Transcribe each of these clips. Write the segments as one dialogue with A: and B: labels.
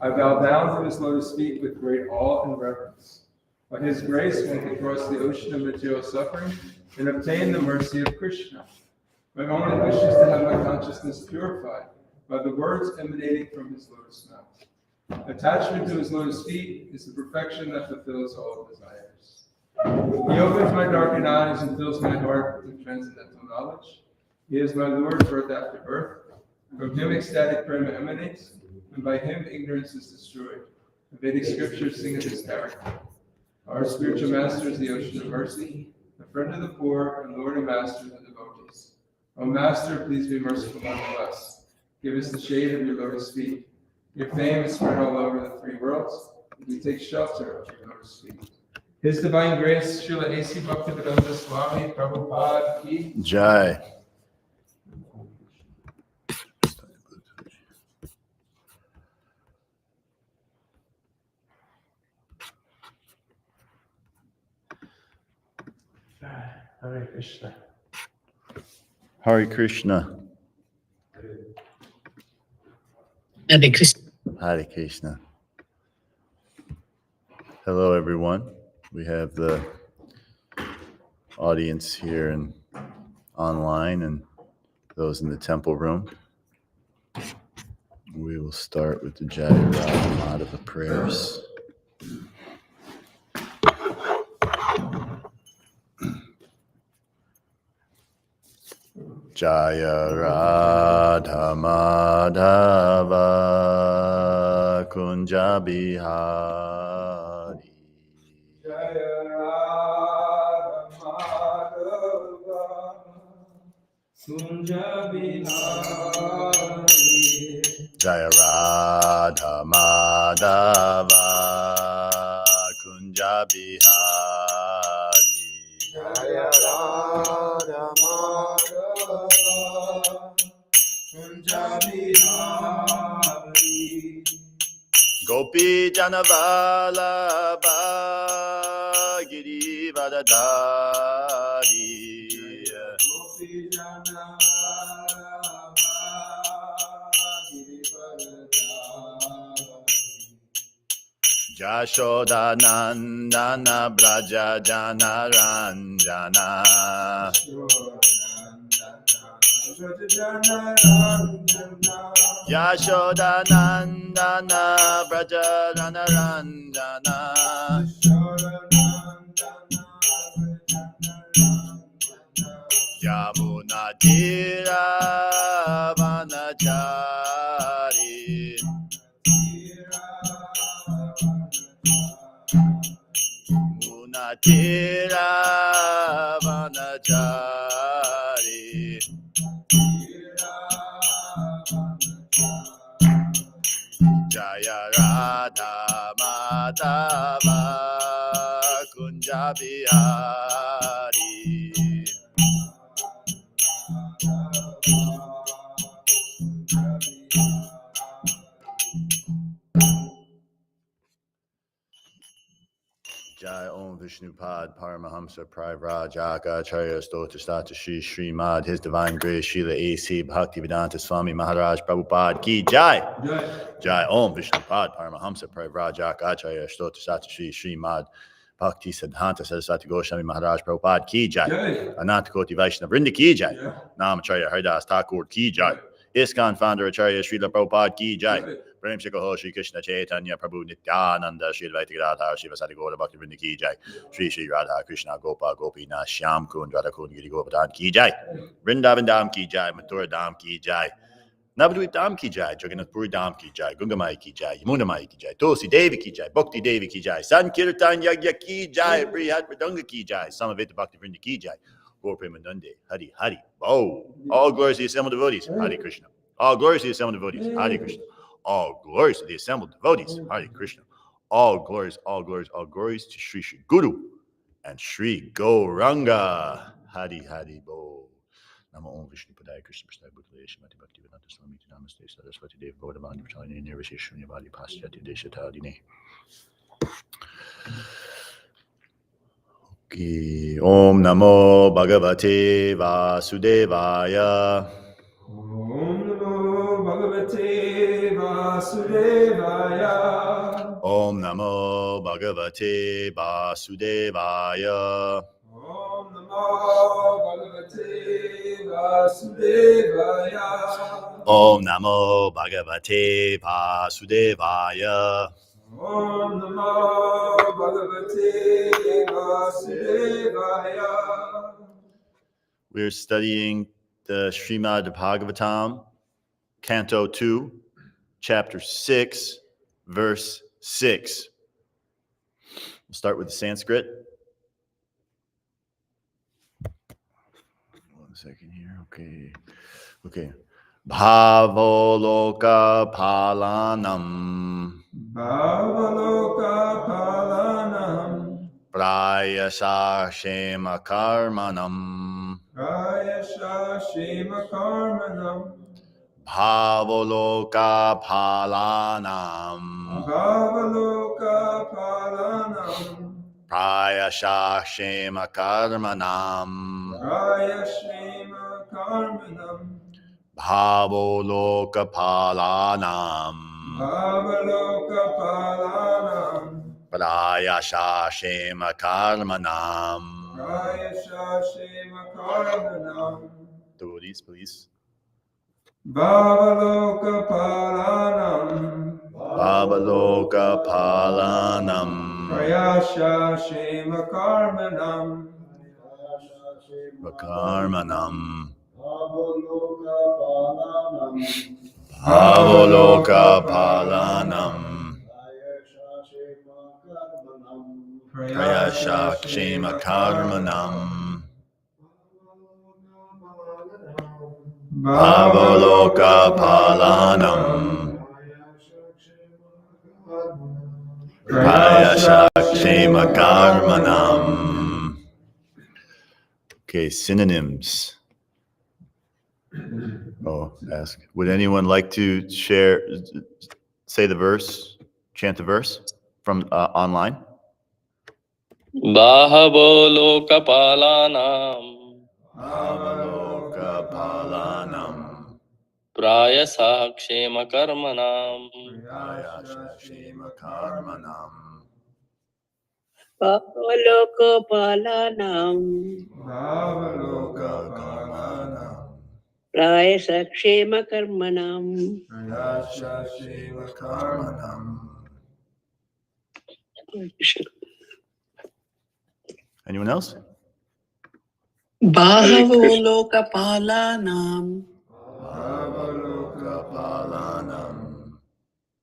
A: I bow down to his lotus feet with great awe and reverence. By his grace, one can cross the ocean of material suffering and obtain the mercy of Krishna. My only wish is to have my consciousness purified by the words emanating from his lotus mouth. Attachment to his lotus feet is the perfection that fulfills all desires. He opens my darkened eyes and fills my heart with transcendental knowledge. He is my Lord, birth after birth. From him ecstatic prema emanates, and by him ignorance is destroyed. The Vedic scriptures sing of his character. Our spiritual master is the ocean of mercy, the friend of the poor, and Lord and master of the devotees. O Master, please be merciful unto us. Give us the shade of your lotus feet. Your fame is spread all over the three worlds. We take shelter of your lotus feet. His divine grace, Srila A.C. Bhaktivedanta Swami Prabhupada Ki
B: Jai.
A: Hare Krishna.
B: Hare Krishna.
C: Hare Krishna.
B: Hare Krishna. Hello, everyone. We have the audience here and online and those in the temple room. We will start with the Jaya prayers. Jaya Radha Madhava Kunja Bihari.
A: Jaya Radha Madhava Kunja Bihari.
B: Jaya Radha Madhava Kunja Bihari.
A: Jaya Radha Madhava Kunja Bihari.
B: Gopi Janavala Giri Vadadari.
A: Gopi Jana
B: Jashoda Nandana Braja Jana Ranjana. Yashoda Nandana Braja Jana Ranjana. Yamuna Tira Vanachari. Munatira Vanachari. Jaya Radha Madhava Kunja Bihari. Jai Om Vishnupad Paramahamsa Pravrajaka Acharya Stota Stata Shri Srimad His Divine Grace Srila A.C. Bhaktivedanta Swami Maharaj Prabhupada Ki Jai. Jai Om Vishnupad Paramahamsa Pravrajaka Acharya Stota Stata Shri Srimad Bhakti Siddhanta Saraswati Goswami Maharaj Prabhupada Ki Jai. Ananta Koti Vaishnava Vrinda Ki Jai. Nam Acharya Haridas Thakur Ki Jai. ISKCON founder Acharya Srila Prabhupada Ki Jai. Prem Shikoho Shri Krishna Chaitanya Prabhu Nityananda Shri Advaita Gadadhar Shiva Sati Gaura Bhakti Vrinda Ki Jai. Shri Radha Krishna Gopa Gopinath Shyam Kund Radha Kund Giri Govardhan Ki Jai. Vrindavan Dham Ki Jai. Mathura Dham Ki Jai. Navadvip Dham Ki Jai. Jagannath Puri Dham Ki Jai. Gungamai Ki Jai. Yamuna Mai Ki Jai. Tulsi Devi Ki Jai. Bhakti Devi Ki Jai. Sankirtan Yagya Ki Jai. Prihat Pradanga Ki Jai. Samavita Bhakti Vrinda Ki Jai. Gaur Premanande Hari Hari Bo. All glories to the assembled devotees. Hari Krishna. All glories to the assembled devotees. Hari Krishna. All glories to the assembled devotees. Hare Krishna. All glories to Sri Sri Guru and Sri Gauranga. Hari Hari Bo. Namo Om Vishnu Padaya Krishna Prasthaya Bhutale Shrimati Bhaktivedanta Swami Namaste Saraswati Dev Gaudavani Vachalini Nirvasi Shunyavadi Paschati Deshatadine. Okay. Om Namo Bhagavate Vasudevaya.
A: Om Namo Bhagavate Vasudevaya.
B: Om Namo Bhagavate Vasudevaya.
A: Om Namo Bhagavate Vasudevaya.
B: Om Namo Bhagavate Vasudevaya.
A: Om Namo Bhagavate Vasudevaya.
B: We're studying the Srimad Bhagavatam, Canto 2, Chapter 6, Verse 6. We'll start with the Sanskrit. One second here. Okay. Bhavoloka palanam.
A: Bhavaloka Palanam.
B: Prayasa shema karmanam.
A: Prayasha Shema Karmanam.
B: Bhavoloka palanam.
A: Bhavaloka Palanam.
B: Prayasa shema karmanam.
A: Prayashema Karmanam.
B: Bhavoloka palanam.
A: Bhavaloka Palanam.
B: Prayasa shema karmanam.
A: Prayasha Shema Karmanam.
B: Devotees, please.
A: Bhavaloka Palanam.
B: Bhavaloka palanam.
A: Prayasha Shema Karmanam.
B: Karmanam.
D: Bhavaloka
B: Bhavaloka palanam. Prayasha kshema karmanam. Bhavaloka palanam. Prayasha kshema karmanam. Okay, synonyms. Ask. Would anyone like to say the verse, chant the verse from online?
D: Bhavaloka palanam.
B: Bhavaloka palanam.
D: Prayasa kshema karmanam.
B: Prayasha kshema karmanam.
C: Bhavaloka palanam.
B: Bhavaloka palanam.
C: Prayasa kshema karmanam.
A: Prayasha Shema Karmanam.
B: Anyone else?
C: Bhavaloka palanam.
A: Bhavaloka
B: Palanam.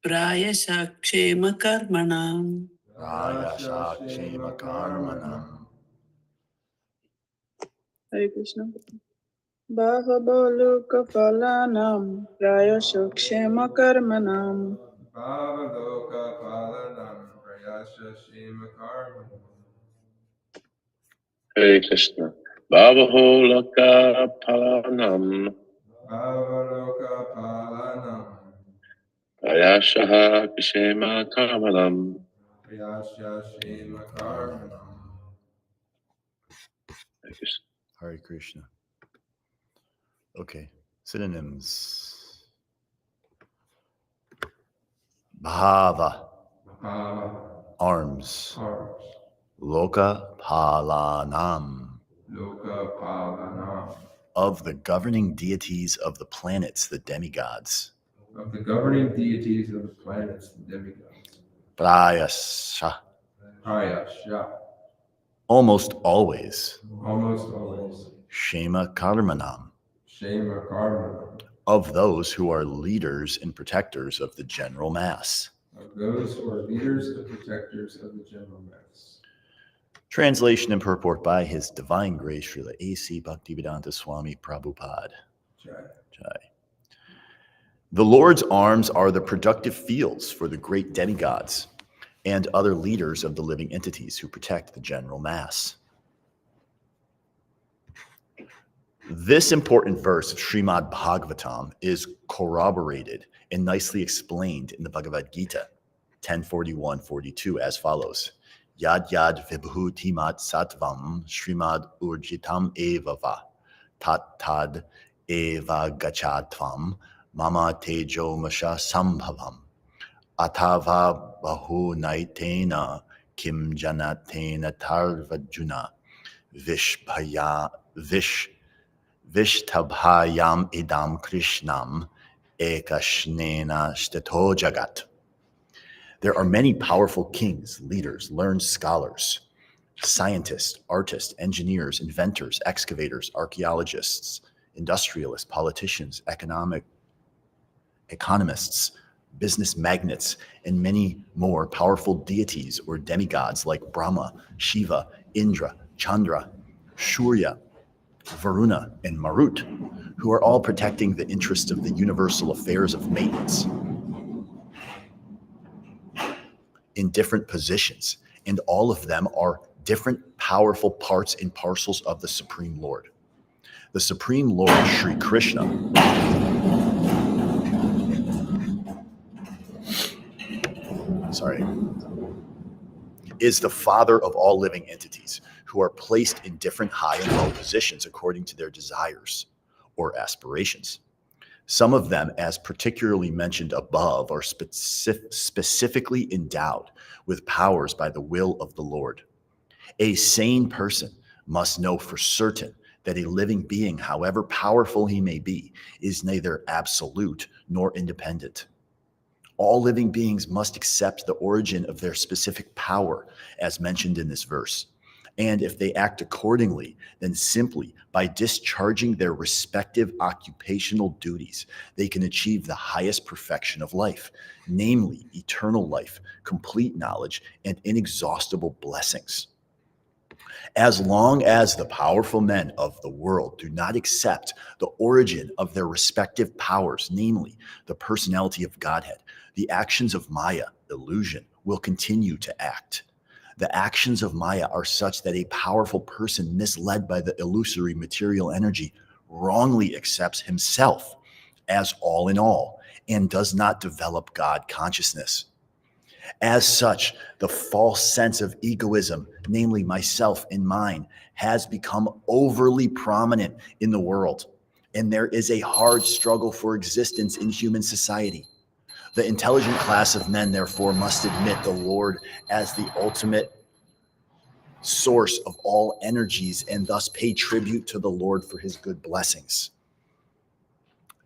C: Prayasa kshema karmanam.
B: Prayasha kshema karmanam.
E: Hare Krishna. Bhavaloka palanam. Prayasha kshema karmanam.
A: Bhavaloka Palanam. Prayasha Shema Karmanam.
F: Hare Krishna. Bhavaloka palanam.
A: Bhavaloka Palanam.
F: Prayashaha kshema karmanam.
A: Prayasha Shema Karmanam.
F: Hare Krishna.
B: Hare Krishna. Okay, synonyms. Bhava,
A: Bhava.
B: arms.
A: Arms.
B: Loka palanam,
A: Loka Palanam.
B: of the governing deities of the planets, the demigods.
A: Of the governing deities of the planets and demigods.
B: Prayasha,
A: Prayasha.
B: almost always.
A: Almost always.
B: Shema karmanam,
A: Shema Karmanam.
B: of those who are leaders and protectors of the general mass.
A: Of those who are leaders and protectors of the general mass.
B: Translation and purport by His Divine Grace, Srila A.C. Bhaktivedanta Swami Prabhupada.
A: Jai.
B: Jai. The Lord's arms are the productive fields for the great demigods and other leaders of the living entities who protect the general mass. This important verse of Srimad Bhagavatam is corroborated and nicely explained in the Bhagavad Gita 10:41-42 as follows. Yad yad vibhutimat sattvam Srimad urjitam eva va tat tad eva gachatvam mama tejo masha sambhavam Atava bahu naitena kim janatena tarvajuna vishtabhayam idam krishnam ekashnena steto jagat. There are many powerful kings, leaders, learned scholars, scientists, artists, engineers, inventors, excavators, archaeologists, industrialists, politicians, economists, business magnates, and many more powerful deities or demigods like Brahma, Shiva, Indra, Chandra, Surya, Varuna, and Marut, who are all protecting the interests of the universal affairs of maintenance in different positions, and all of them are different powerful parts and parcels of the Supreme Lord. The Supreme Lord, Sri Krishna, is the father of all living entities who are placed in different high and low positions according to their desires or aspirations. Some of them, as particularly mentioned above, are specifically endowed with powers by the will of the Lord. A sane person must know for certain that a living being, however powerful he may be, is neither absolute nor independent. All living beings must accept the origin of their specific power, as mentioned in this verse. And if they act accordingly, then simply by discharging their respective occupational duties, they can achieve the highest perfection of life, namely eternal life, complete knowledge, and inexhaustible blessings. As long as the powerful men of the world do not accept the origin of their respective powers, namely the personality of Godhead, the actions of Maya, illusion, will continue to act. The actions of Maya are such that a powerful person misled by the illusory material energy wrongly accepts himself as all in all and does not develop God consciousness. As such, the false sense of egoism, namely myself and mine, has become overly prominent in the world, and there is a hard struggle for existence in human society. The intelligent class of men, therefore, must admit the Lord as the ultimate source of all energies and thus pay tribute to the Lord for his good blessings.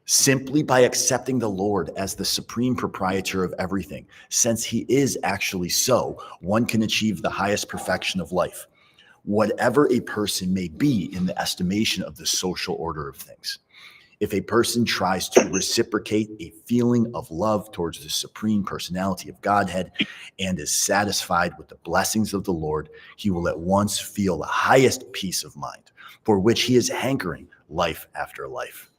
B: Simply by accepting the Lord as the supreme proprietor of everything, since he is actually so, one can achieve the highest perfection of life, whatever a person may be in the estimation of the social order of things. If a person tries to reciprocate a feeling of love towards the supreme personality of Godhead and is satisfied with the blessings of the Lord, he will at once feel the highest peace of mind, for which he is hankering life after life.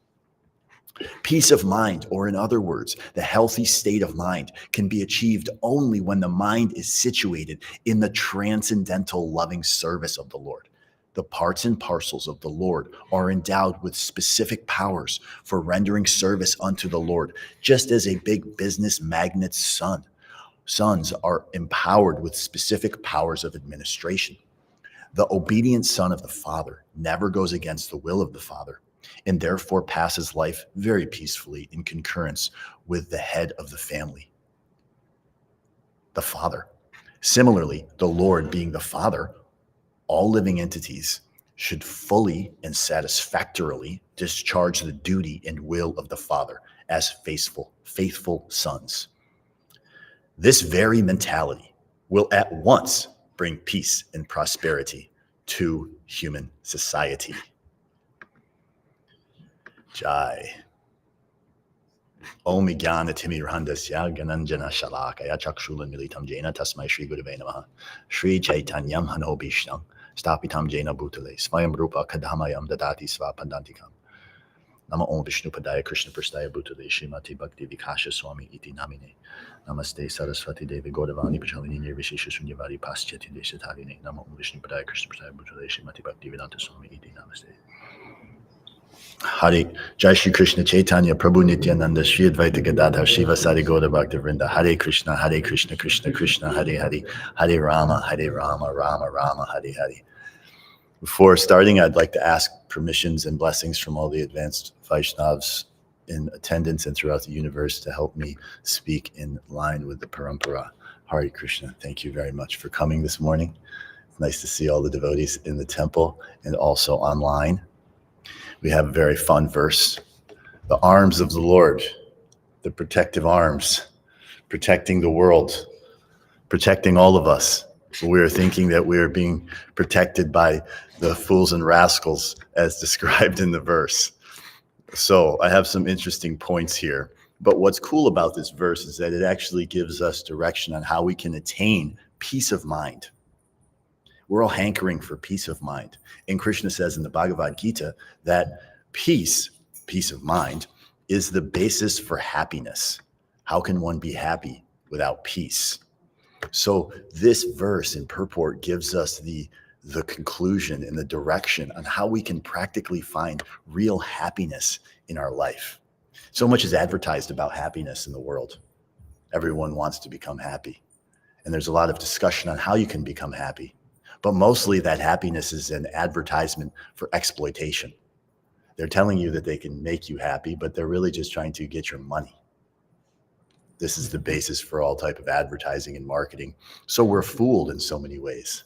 B: Peace of mind, or in other words, the healthy state of mind, can be achieved only when the mind is situated in the transcendental loving service of the Lord. The parts and parcels of the Lord are endowed with specific powers for rendering service unto the Lord, just as a big business magnate's sons are empowered with specific powers of administration. The obedient son of the Father never goes against the will of the Father, and therefore passes life very peacefully in concurrence with the head of the family, the Father. Similarly, the Lord being the Father, all living entities should fully and satisfactorily discharge the duty and will of the Father as faithful sons. This very mentality will at once bring peace and prosperity to human society. Jai. Om Jnana Timirandasya Gananjana Shalakaya Chakshulan Militam Jaina Tasmai Shri Gurave Namaha Shri Chaitanyam Hano Bhishnam Stapitam Jaina Bhutale Svayam Rupa Kadhamayam Dadati Svapandantikam Nama Om Vishnu Padaya Krishna Prastaya Bhutale Srimati Bhakti Vikasha Swami Iti Namine Namaste Saraswati Devi Godavani Pachalini Nirvishisha Sunyavari Paschati Deshatarine Nama Om Vishnu Padaya Krishna Prastaya Bhutale Srimati Bhakti Vedanta Swami Iti Namaste. Hare Jai Shri Krishna Chaitanya Prabhu Nityananda Shri Advaita Gadadhar Shiva Sari Gaura Bhakta Vrinda Hare Krishna Krishna Krishna Hare Hare Hare Rama Rama Rama Hare Hare. Before starting, I'd like to ask permissions and blessings from all the advanced Vaishnavas in attendance and throughout the universe to help me speak in line with the Parampara. Hare Krishna, thank you very much for coming this morning. It's nice to see all the devotees in the temple and also online. We have a very fun verse. The arms of the Lord, the protective arms, protecting the world, protecting all of us. We are thinking that we are being protected by the fools and rascals as described in the verse. So I have some interesting points here. But what's cool about this verse is that it actually gives us direction on how we can attain peace of mind. We're all hankering for peace of mind. And Krishna says in the Bhagavad Gita that peace of mind, is the basis for happiness. How can one be happy without peace? So this verse in purport gives us the conclusion and the direction on how we can practically find real happiness in our life. So much is advertised about happiness in the world. Everyone wants to become happy. And there's a lot of discussion on how you can become happy. But mostly that happiness is an advertisement for exploitation. They're telling you that they can make you happy, but they're really just trying to get your money. This is the basis for all type of advertising and marketing. So we're fooled in so many ways.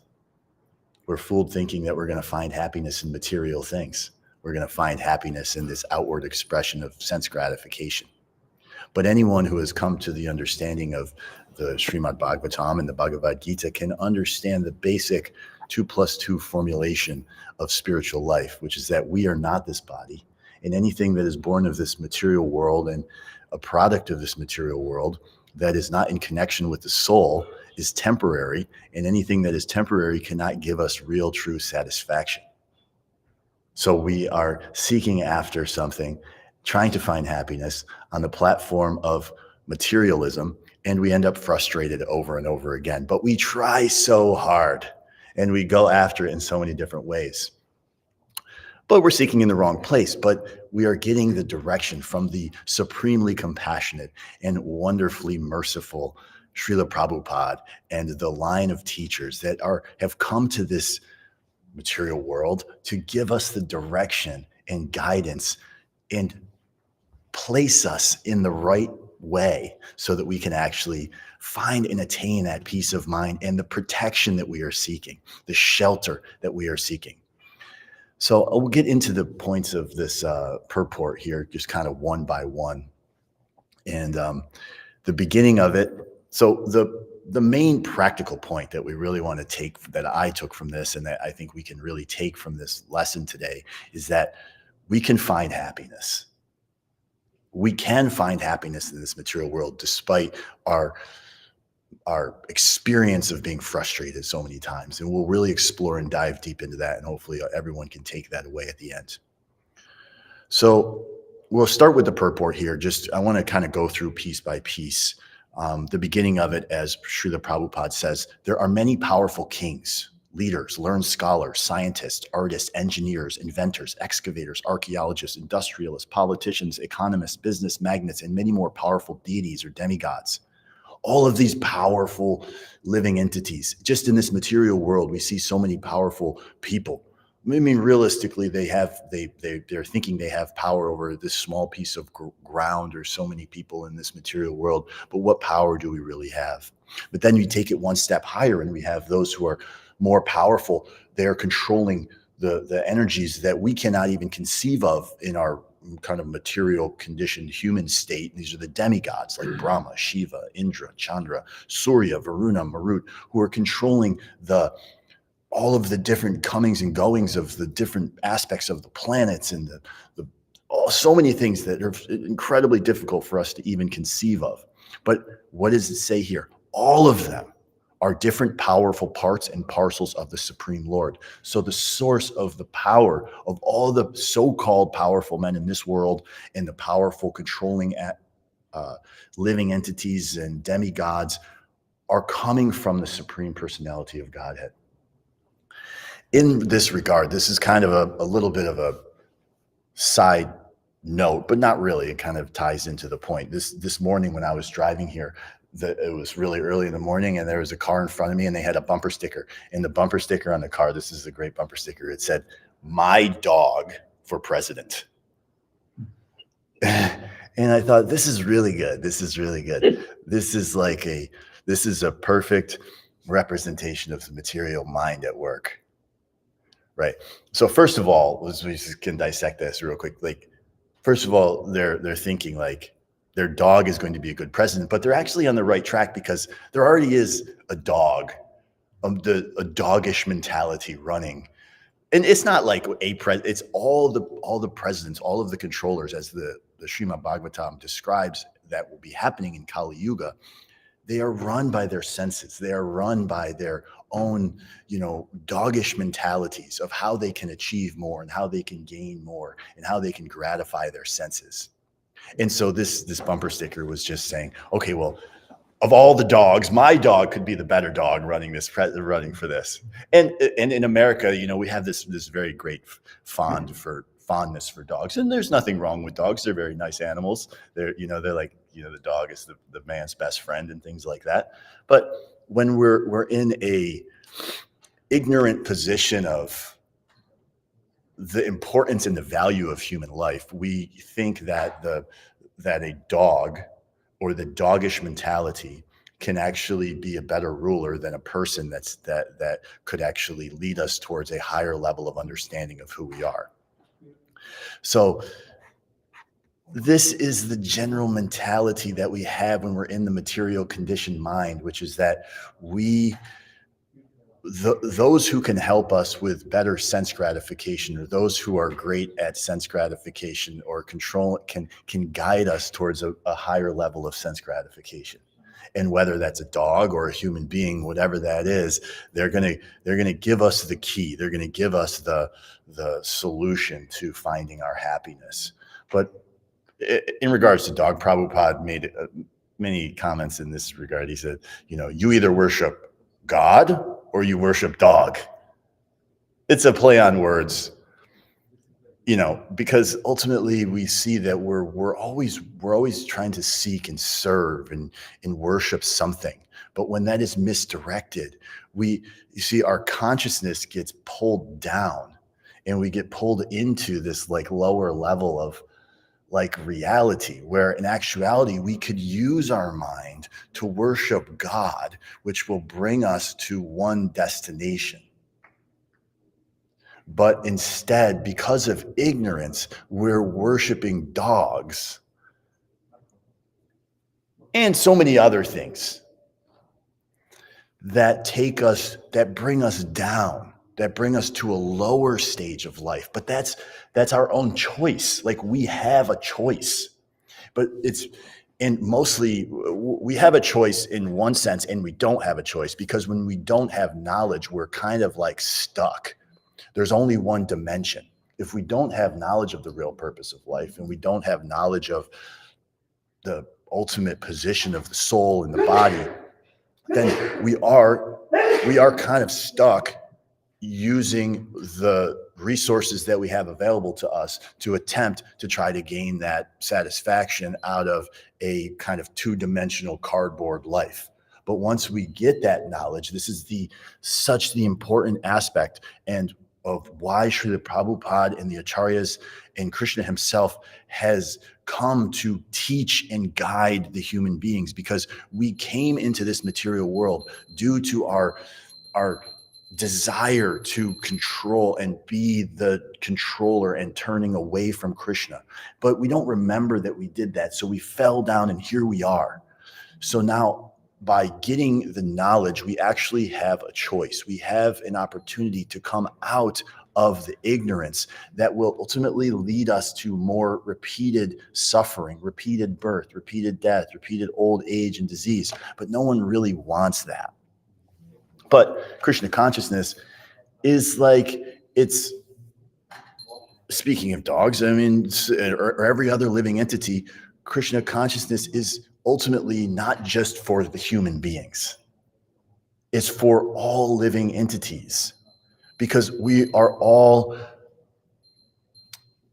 B: We're fooled thinking that we're going to find happiness in material things. We're going to find happiness in this outward expression of sense gratification. But anyone who has come to the understanding of the Srimad Bhagavatam and the Bhagavad Gita can understand the basic 2 + 2 formulation of spiritual life, which is that we are not this body, and anything that is born of this material world and a product of this material world that is not in connection with the soul is temporary, and anything that is temporary cannot give us real, true satisfaction. So we are seeking after something, trying to find happiness on the platform of materialism, and we end up frustrated over and over again. But we try so hard, and we go after it in so many different ways. But we're seeking in the wrong place, but we are getting the direction from the supremely compassionate and wonderfully merciful Srila Prabhupada and the line of teachers that have come to this material world to give us the direction and guidance and place us in the right way so that we can actually find and attain that peace of mind and the protection that we are seeking, the shelter that we are seeking. So we'll get into the points of this purport here, just kind of one by one. And the beginning of it, so the main practical point that we really want to take, that I took from this and that I think we can really take from this lesson today, is that we can find happiness. We can find happiness in this material world despite our experience of being frustrated so many times. And we'll really explore and dive deep into that. And hopefully everyone can take that away at the end. So we'll start with the purport here. I want to kind of go through piece by piece. The beginning of it, as Srila Prabhupada says, there are many powerful kings, leaders, learned scholars, scientists, artists, engineers, inventors, excavators, archaeologists, industrialists, politicians, economists, business magnates, and many more powerful deities or demigods. All of these powerful living entities. Just in this material world, we see so many powerful people. I mean, realistically, they're thinking they have power over this small piece of ground or so many people in this material world. But what power do we really have? But then you take it one step higher, and we have those who are more powerful. They are controlling the energies that we cannot even conceive of in our kind of material conditioned human state. These are the demigods like Brahma, Shiva, Indra, Chandra, Surya, Varuna, Marut, who are controlling all of the different comings and goings of the different aspects of the planets and so many things that are incredibly difficult for us to even conceive of. But what does it say here? All of them are different powerful parts and parcels of the Supreme Lord. So the source of the power of all the so-called powerful men in this world and the powerful controlling living entities and demigods are coming from the Supreme Personality of Godhead. In this regard, this is kind of a little bit of a side note, but not really. It kind of ties into the point. This morning when I was driving here, it was really early in the morning, and there was a car in front of me, and they had a bumper sticker. And the bumper sticker on the car, this is a great bumper sticker. It said, "My dog for president." And I thought, this is really good. This is really good. This is a perfect representation of the material mind at work. Right. So first of all, we can dissect this real quick. Like, first of all, they're thinking like their dog is going to be a good president, but they're actually on the right track because there already is a dog, a doggish mentality running. And it's not like it's all the presidents, all of the controllers, as the Srimad Bhagavatam describes that will be happening in Kali Yuga. They are run by their senses. They are run by their own, doggish mentalities of how they can achieve more and how they can gain more and how they can gratify their senses. And so this bumper sticker was just saying, okay, well, of all the dogs, my dog could be the better dog running for this. And in America, we have this very great fondness for dogs, and there's nothing wrong with dogs. They're very nice animals. They're like, the dog is the man's best friend and things like that. But when we're in a ignorant position of the importance and the value of human life, we think that a dog or the doggish mentality can actually be a better ruler than a person that could actually lead us towards a higher level of understanding of who we are. So this is the general mentality that we have when we're in the material conditioned mind, which is that those who can help us with better sense gratification, or those who are great at sense gratification or control, can guide us towards a higher level of sense gratification. And whether that's a dog or a human being, whatever that is, they're gonna give us the key. They're gonna give us the solution to finding our happiness. But in regards to dog, Prabhupada made many comments in this regard. He said, you either worship God or you worship dog. It's a play on words, because ultimately we see that we're always trying to seek and serve and worship something. But when that is misdirected, you see our consciousness gets pulled down and we get pulled into this like lower level of like reality, where in actuality, we could use our mind to worship God, which will bring us to one destination. But instead, because of ignorance, we're worshiping dogs and so many other things that bring us down, that bring us to a lower stage of life. But that's our own choice. Like, we have a choice, but mostly we have a choice in one sense, and we don't have a choice, because when we don't have knowledge, we're kind of like stuck. There's only one dimension. If we don't have knowledge of the real purpose of life, and we don't have knowledge of the ultimate position of the soul in the body, then we are kind of stuck using the resources that we have available to us to attempt to try to gain that satisfaction out of a kind of two-dimensional cardboard life. But once we get that knowledge, this is such the important aspect and of why Srila Prabhupada and the Acharyas and Krishna himself has come to teach and guide the human beings, because we came into this material world due to our desire to control and be the controller and turning away from Krishna. But we don't remember that we did that. So we fell down, and here we are. So now, by getting the knowledge, we actually have a choice. We have an opportunity to come out of the ignorance that will ultimately lead us to more repeated suffering, repeated birth, repeated death, repeated old age and disease. But no one really wants that. But Krishna consciousness is it's, speaking of dogs, or every other living entity, Krishna consciousness is ultimately not just for the human beings. It's for all living entities, because we are all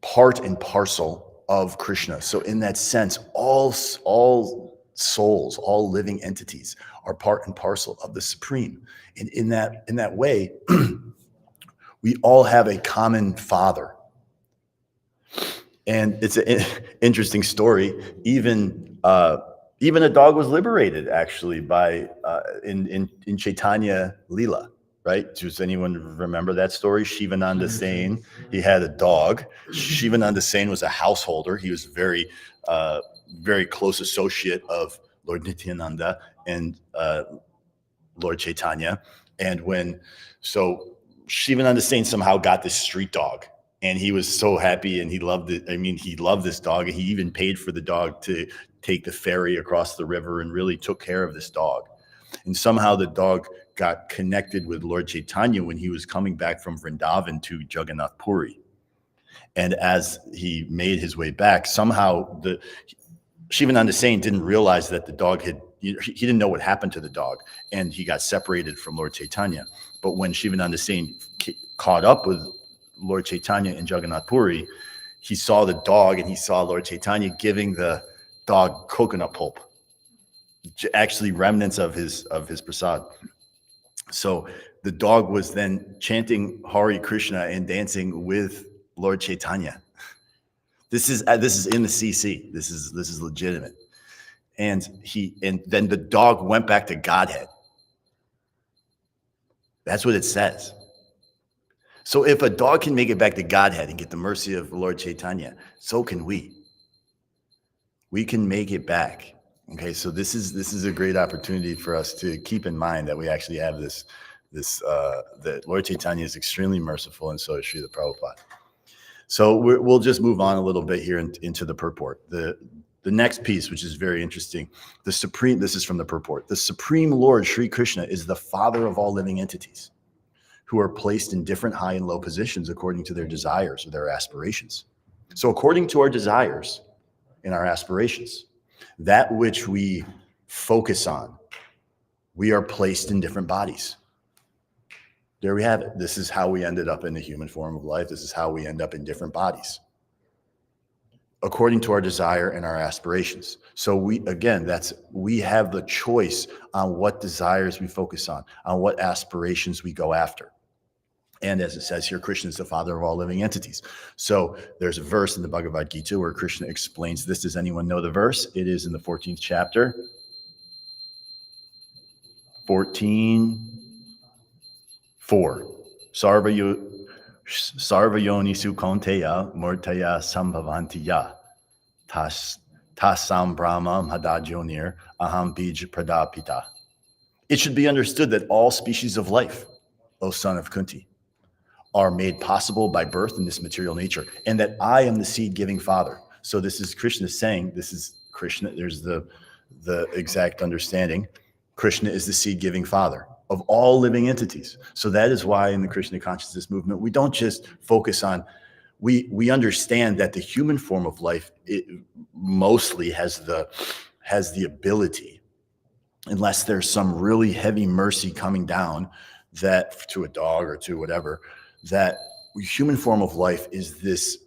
B: part and parcel of Krishna. So in that sense, all souls, all living entities are part and parcel of the Supreme. And in that way, we all have a common Father. And it's an interesting story. Even a dog was liberated actually by in Chaitanya Leela, right? Does anyone remember that story? Shivananda Sain, he had a dog. Shivananda Sain was a householder. He was very close associate of Lord Nityananda and Lord Chaitanya. And so Shivananda Sain somehow got this street dog. And he was so happy and he loved it. I mean, he loved this dog. He even paid for the dog to take the ferry across the river and really took care of this dog. And somehow the dog got connected with Lord Chaitanya when he was coming back from Vrindavan to Jagannath Puri. And as he made his way back, somehow Shivananda Sain didn't realize that the dog he didn't know what happened to the dog. And he got separated from Lord Chaitanya. But when Shivananda Sain caught up with Lord Chaitanya in Jagannath Puri, he saw the dog and he saw Lord Chaitanya giving the dog coconut pulp, actually remnants of his prasad. So the dog was then chanting Hare Krishna and dancing with Lord Chaitanya. This is in the CC. This is legitimate. And then the dog went back to Godhead. That's what it says. So if a dog can make it back to Godhead and get the mercy of Lord Chaitanya, so can we. We can make it back. Okay, so this is a great opportunity for us to keep in mind that we actually have this that Lord Chaitanya is extremely merciful, and so is Srila Prabhupada. So we'll just move on a little bit here into the purport. The next piece, which is very interesting, this is from the purport. The Supreme Lord Sri Krishna is the father of all living entities, who are placed in different high and low positions according to their desires or their aspirations. So according to our desires and our aspirations, that which we focus on, we are placed in different bodies. There we have it. This is how we ended up in the human form of life. This is how we end up in different bodies, according to our desire and our aspirations. So we have the choice on what desires we focus on what aspirations we go after. And as it says here, Krishna is the father of all living entities. So there's a verse in the Bhagavad Gita where Krishna explains this. Does anyone know the verse? It is in the 14th chapter. 14:4. Sarvayonisu konteya murtaya sambhavantiya tasam brahma hadajonir aham bij pradapita. It should be understood that all species of life, O son of Kunti, are made possible by birth in this material nature, and that I am the seed-giving father. So this is Krishna saying, this is Krishna, there's the exact understanding. Krishna is the seed-giving father of all living entities. So that is why in the Krishna consciousness movement, we don't just focus on, we understand that the human form of life, it mostly has the ability, unless there's some really heavy mercy coming down that to a dog or to whatever, that human form of life is this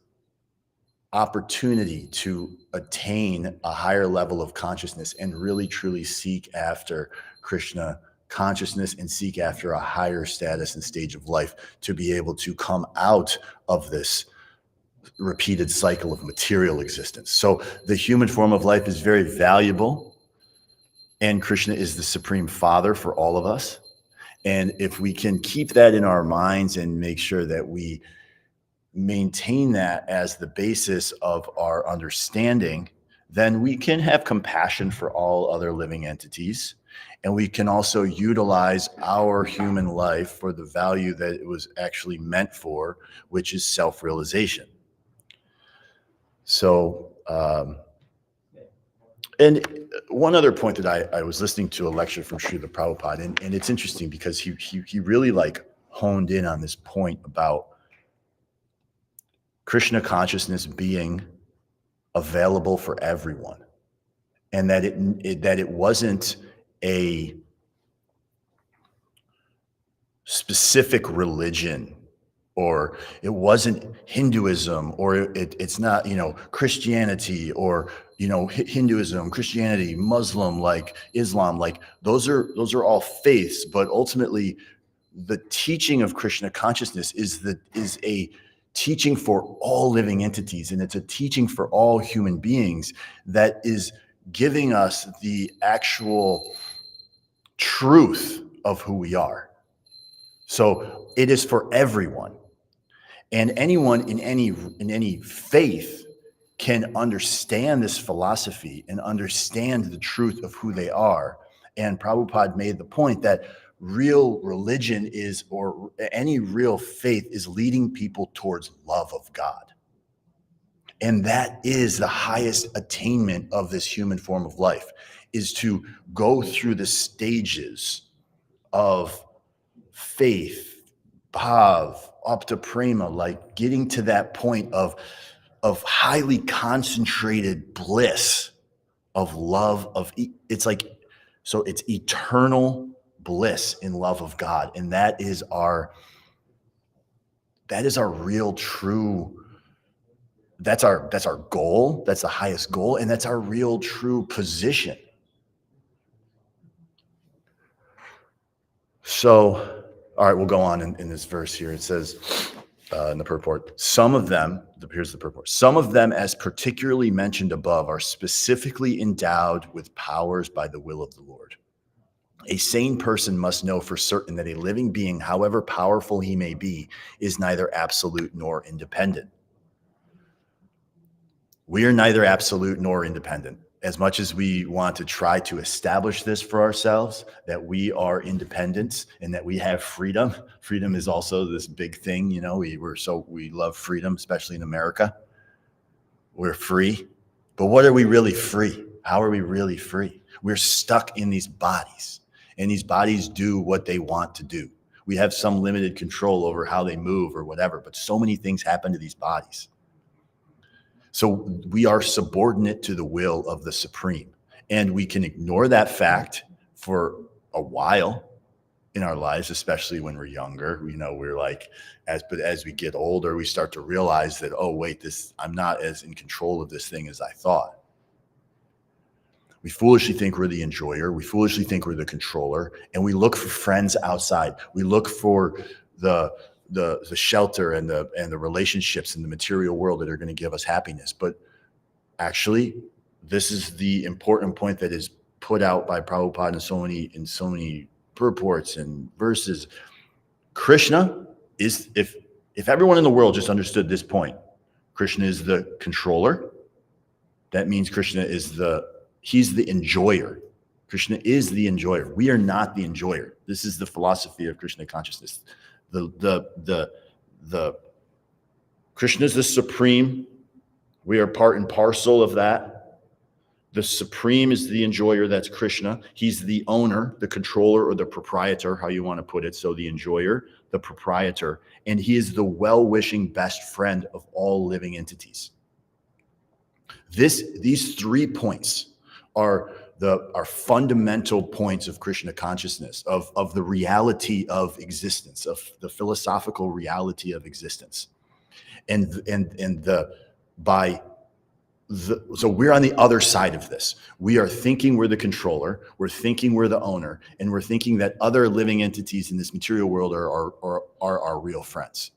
B: opportunity to attain a higher level of consciousness and really truly seek after Krishna consciousness and seek after a higher status and stage of life to be able to come out of this repeated cycle of material existence. So the human form of life is very valuable, and Krishna is the supreme father for all of us. And if we can keep that in our minds and make sure that we maintain that as the basis of our understanding, then we can have compassion for all other living entities. And we can also utilize our human life for the value that it was actually meant for, which is self-realization. So, and one other point that I was listening to a lecture from Srila Prabhupada, and it's interesting because he really honed in on this point about Krishna consciousness being available for everyone, and that it wasn't a specific religion, or it wasn't Hinduism, or it's not, Christianity, or, Hinduism, Christianity, Muslim, like Islam, like those are all faiths, but ultimately the teaching of Krishna consciousness is a teaching for all living entities, and it's a teaching for all human beings that is giving us the actual truth of who we are. So it is for everyone, and anyone in any faith can understand this philosophy and understand the truth of who they are. And Prabhupada made the point that real religion is, or any real faith is, leading people towards love of God. And that is the highest attainment of this human form of life, is to go through the stages of faith, bhav, up to prema, like getting to that point of highly concentrated bliss, of love, it's like, so it's eternal bliss in love of God. And that is our real true, that's our goal. That's the highest goal. And that's our real true position. So, all right, we'll go on in this verse here. It says in the purport, here's the purport. Some of them, as particularly mentioned above, are specifically endowed with powers by the will of the Lord. A sane person must know for certain that a living being, however powerful he may be, is neither absolute nor independent. We are neither absolute nor independent. As much as we want to try to establish this for ourselves, that we are independent and that we have freedom. Freedom is also this big thing, you know. We love freedom, especially in America. We're free, but what are we really free? How are we really free? We're stuck in these bodies, and these bodies do what they want to do. We have some limited control over how they move or whatever, but so many things happen to these bodies. So we are subordinate to the will of the Supreme, and we can ignore that fact for a while in our lives, especially when we're younger. You know, we're like, but as we get older, we start to realize that, oh, wait, I'm not as in control of this thing as I thought. We foolishly think we're the enjoyer. We foolishly think we're the controller, and we look for friends outside. We look for the shelter and the relationships in the material world that are going to give us happiness. But actually, this is the important point that is put out by Prabhupada in so many purports and verses. Krishna is, if everyone in the world just understood this point, Krishna is the controller. That means Krishna is he's the enjoyer. Krishna is the enjoyer. We are not the enjoyer. This is the philosophy of Krishna consciousness. The Krishna is the supreme. We are part and parcel of that. The supreme is the enjoyer. That's Krishna. He's the owner, the controller, or the proprietor, how you want to put it. So the enjoyer, the proprietor, and he is the well-wishing best friend of all living entities. These 3 points are fundamental points of Krishna consciousness, of the reality of existence, of the philosophical reality of existence. So we're on the other side of this. We are thinking we're the controller, we're thinking we're the owner, and we're thinking that other living entities in this material world are our real friends.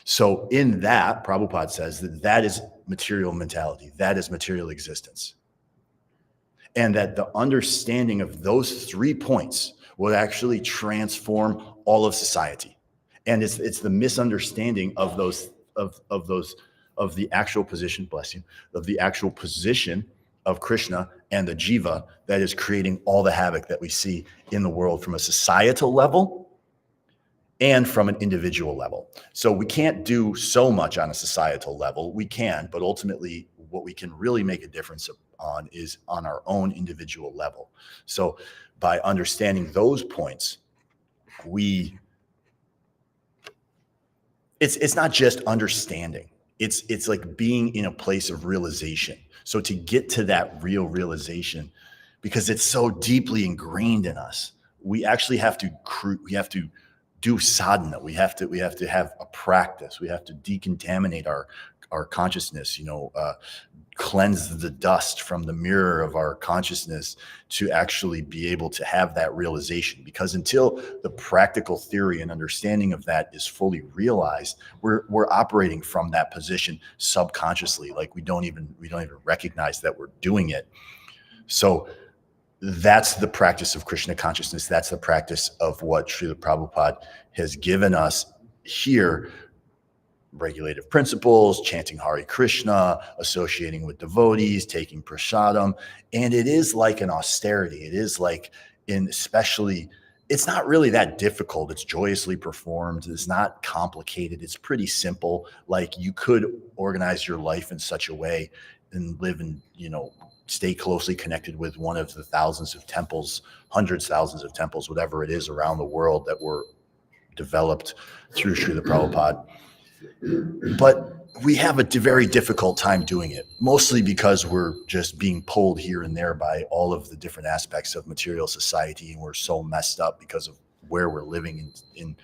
B: So in that, Prabhupada says that is material mentality, that is material existence. And that the understanding of those 3 points will actually transform all of society. And it's the misunderstanding of the actual position, bless you, of the actual position of Krishna and the jiva that is creating all the havoc that we see in the world from a societal level and from an individual level. So we can't do so much on a societal level. We can, but ultimately what we can really make a difference on is on our own individual level. So by understanding those points, it's not just understanding. It's like being in a place of realization. So to get to that real realization, because it's so deeply ingrained in us, we actually have to do sadhana. We have to have a practice. We have to decontaminate our consciousness, cleanse the dust from the mirror of our consciousness to actually be able to have that realization. Because until the practical theory and understanding of that is fully realized, we're operating from that position subconsciously, like we don't even recognize that we're doing it. So that's the practice of Krishna consciousness. That's the practice of what Srila Prabhupada has given us here. Regulative principles, chanting Hare Krishna, associating with devotees, taking prasadam. And it is like an austerity. It is like especially, it's not really that difficult. It's joyously performed. It's not complicated. It's pretty simple. Like you could organize your life in such a way and live in, stay closely connected with one of the thousands of temples, hundreds, thousands of temples, whatever it is around the world that were developed through Srila Prabhupada. But we have a very difficult time doing it, mostly because we're just being pulled here and there by all of the different aspects of material society, and we're so messed up because of where we're living in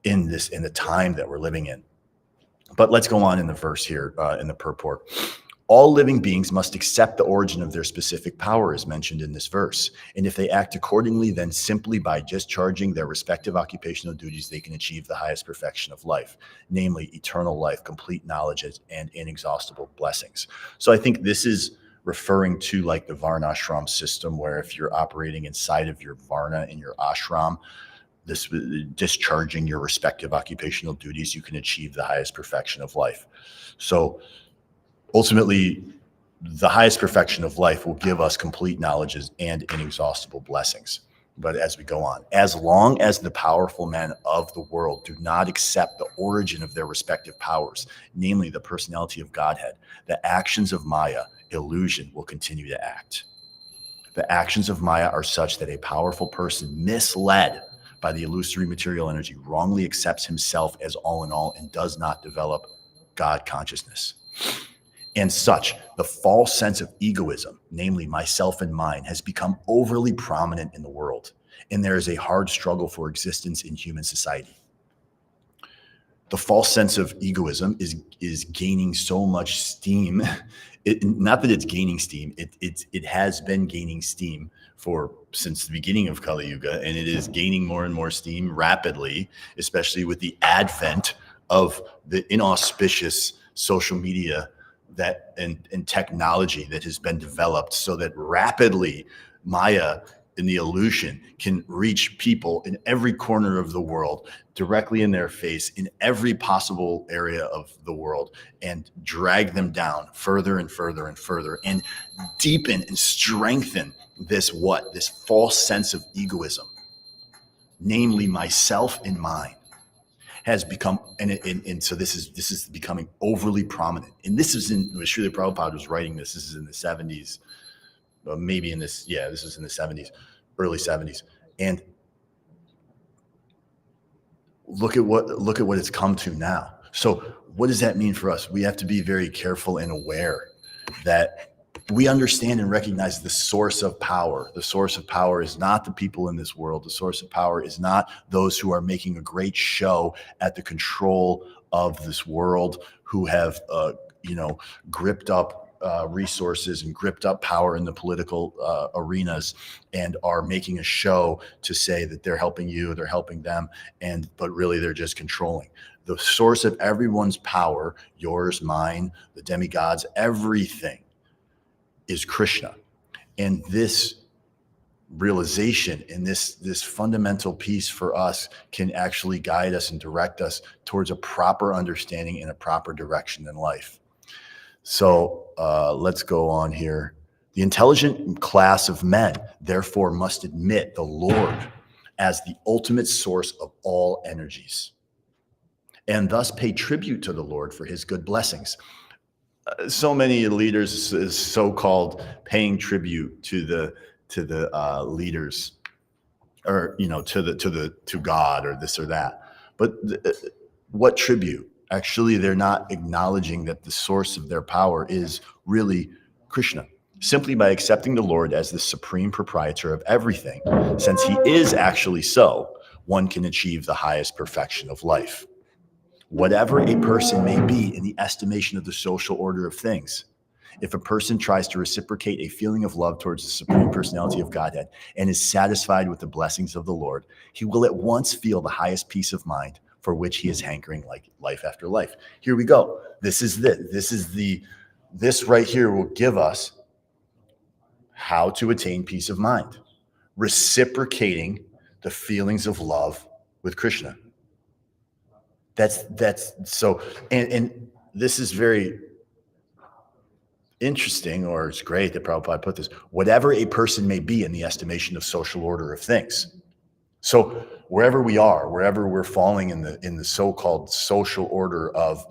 B: the time that we're living in. But let's go on in the verse here, in the purport. All living beings must accept the origin of their specific power as mentioned in this verse. And if they act accordingly, then simply by discharging their respective occupational duties, they can achieve the highest perfection of life, namely eternal life, complete knowledge, and inexhaustible blessings. So I think this is referring to like the varnashram system, where if you're operating inside of your varna in your ashram, this discharging your respective occupational duties, you can achieve the highest perfection of life. So ultimately, the highest perfection of life will give us complete knowledges and inexhaustible blessings. But as we go on, as long as the powerful men of the world do not accept the origin of their respective powers, namely the personality of Godhead, the actions of Maya, illusion, will continue to act. The actions of Maya are such that a powerful person misled by the illusory material energy wrongly accepts himself as all in all and does not develop God consciousness. And such, the false sense of egoism, namely myself and mine, has become overly prominent in the world, and there is a hard struggle for existence in human society. The false sense of egoism is gaining so much steam. Not that it's gaining steam, it has been gaining steam since the beginning of Kali Yuga, and it is gaining more and more steam rapidly, especially with the advent of the inauspicious social media and technology that has been developed, so that rapidly Maya and the illusion can reach people in every corner of the world, directly in their face, in every possible area of the world, and drag them down further and further and further, and deepen and strengthen this false sense of egoism, namely myself and mine, has become, and so this is becoming overly prominent. And this is Srila Prabhupada was writing this is in the 70s, this is in the 70s, early 70s. And look at what it's come to now. So what does that mean for us? We have to be very careful and aware that we understand and recognize the source of power. The source of power is not the people in this world. The source of power is not those who are making a great show at the control of this world, who have, gripped up resources and gripped up power in the political arenas, and are making a show to say that they're helping you, they're helping them, but really they're just controlling. The source of everyone's power, yours, mine, the demigods, everything, is Krishna. And this realization and this fundamental piece for us can actually guide us and direct us towards a proper understanding and a proper direction in life. So let's go on here. The intelligent class of men, therefore, must admit the Lord as the ultimate source of all energies, and thus pay tribute to the Lord for his good blessings. So many leaders is so-called paying tribute to the leaders, or to God or this or that. But what tribute? Actually, they're not acknowledging that the source of their power is really Krishna. Simply by accepting the Lord as the supreme proprietor of everything, since he is actually so, one can achieve the highest perfection of life. Whatever a person may be in the estimation of the social order of things, If a person tries to reciprocate a feeling of love towards the Supreme Personality of Godhead and is satisfied with the blessings of the Lord, he will at once feel the highest peace of mind for which he is hankering like life after life. Here we go. This right here will give us how to attain peace of mind. Reciprocating the feelings of love with Krishna. That's so, and this is very interesting, or it's great that Prabhupada put this, whatever a person may be in the estimation of social order of things. So wherever we are, wherever we're falling in the so-called social order of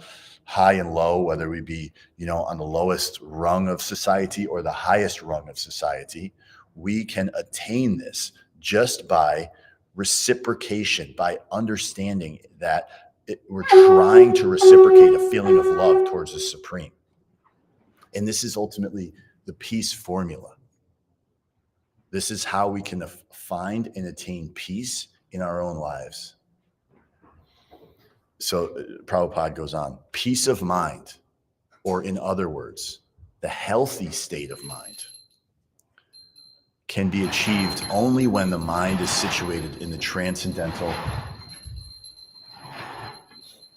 B: high and low, whether we be, on the lowest rung of society or the highest rung of society, we can attain this just by reciprocation, by understanding that we're trying to reciprocate a feeling of love towards the Supreme. And this is ultimately the peace formula. This is how we can find and attain peace in our own lives. So Prabhupada goes on, peace of mind, or in other words, the healthy state of mind, can be achieved only when the mind is situated in the transcendental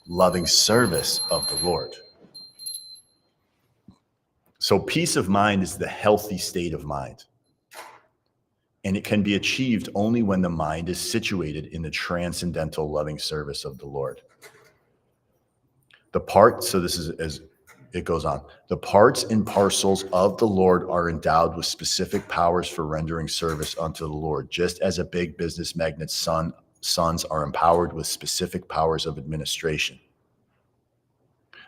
B: loving service of the Lord. So peace of mind is the healthy state of mind. And it can be achieved only when the mind is situated in the transcendental loving service of the Lord. So this is as it goes on. The parts and parcels of the Lord are endowed with specific powers for rendering service unto the Lord, just as a big business magnate's sons are empowered with specific powers of administration.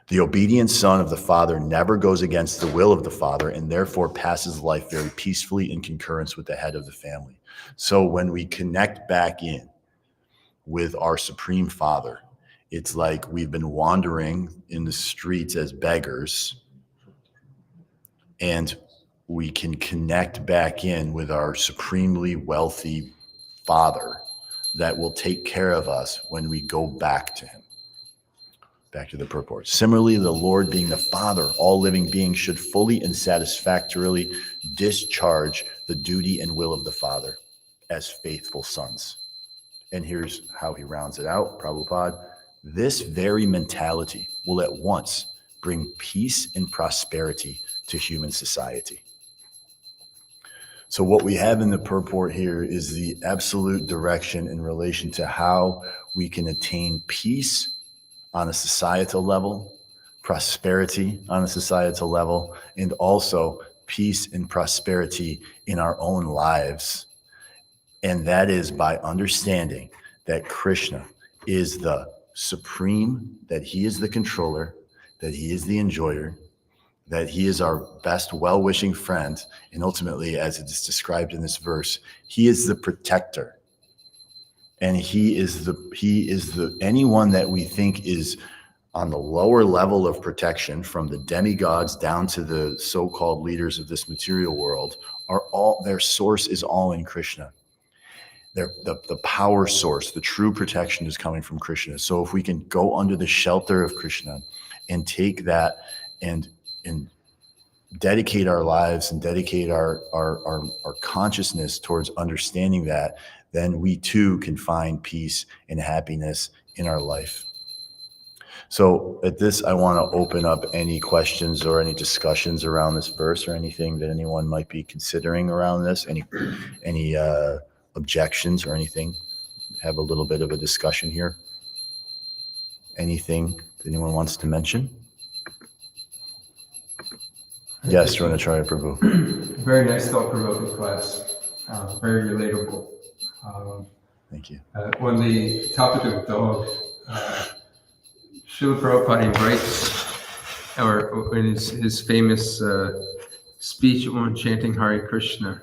B: The obedient son of the Father never goes against the will of the Father and therefore passes life very peacefully in concurrence with the head of the family. So when we connect back in with our Supreme Father, it's like we've been wandering in the streets as beggars, and we can connect back in with our supremely wealthy Father that will take care of us when we go back to him. Back to the purport. Similarly, the Lord being the Father, all living beings should fully and satisfactorily discharge the duty and will of the Father as faithful sons. And here's how he rounds it out, Prabhupada. This very mentality will at once bring peace and prosperity to human society. So what we have in the purport here is the absolute direction in relation to how we can attain peace on a societal level, prosperity on a societal level, and also peace and prosperity in our own lives. And that is by understanding that Krishna is the supreme, that he is the controller, that he is the enjoyer, that he is our best well-wishing friend, and ultimately, as it is described in this verse, he is the protector. And he is the anyone that we think is on the lower level of protection, from the demigods down to the so-called leaders of this material world, are all, their source is all in Krishna. The power source, the true protection is coming from Krishna. So if we can go under the shelter of Krishna and take that and dedicate our lives and dedicate our consciousness towards understanding that, then we too can find peace and happiness in our life. So at this, I want to open up any questions or any discussions around this verse, or anything that anyone might be considering around this, any objections or anything. Have a little bit of a discussion here. Anything that anyone wants to mention? Yes, Dronacharya Prabhu.
A: Very nice, thought-provoking class. Very relatable.
B: Thank you.
A: On the topic of dog, Srila Prabhupada writes, or in his famous speech on chanting Hare Krishna,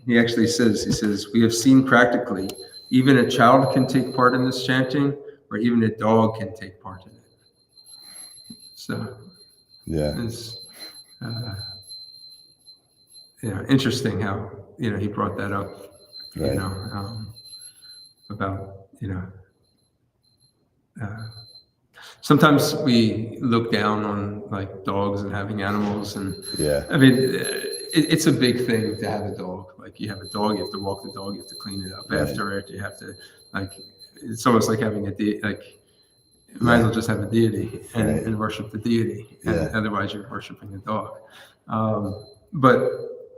A: he actually says, we have seen practically, even a child can take part in this chanting, or even a dog can take part in it. So,
B: yeah,
A: it's interesting how he brought that up.
B: Right.
A: About sometimes we look down on like dogs and having animals, and
B: Yeah.
A: I mean, it's a big thing to have a dog. Like you have a dog, you have to walk the dog, you have to clean it up
B: Right.
A: after it. You have to it's almost like having a you might as well just have a deity and worship the deity. And otherwise you're worshiping a dog. But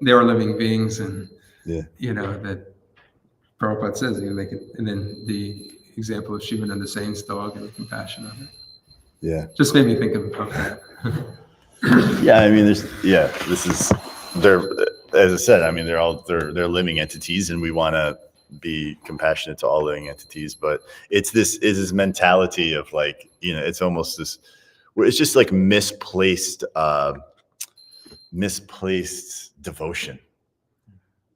A: they are living beings, and that Prabhupada says, and then the example of Shivananda Sain's dog and the compassion of it.
B: Yeah.
A: Just made me think of that.
B: Yeah, I mean, they're, as I said, I mean, they're living entities, and we want to be compassionate to all living entities, but it's this mentality of like, it's almost this, where it's just like misplaced devotion.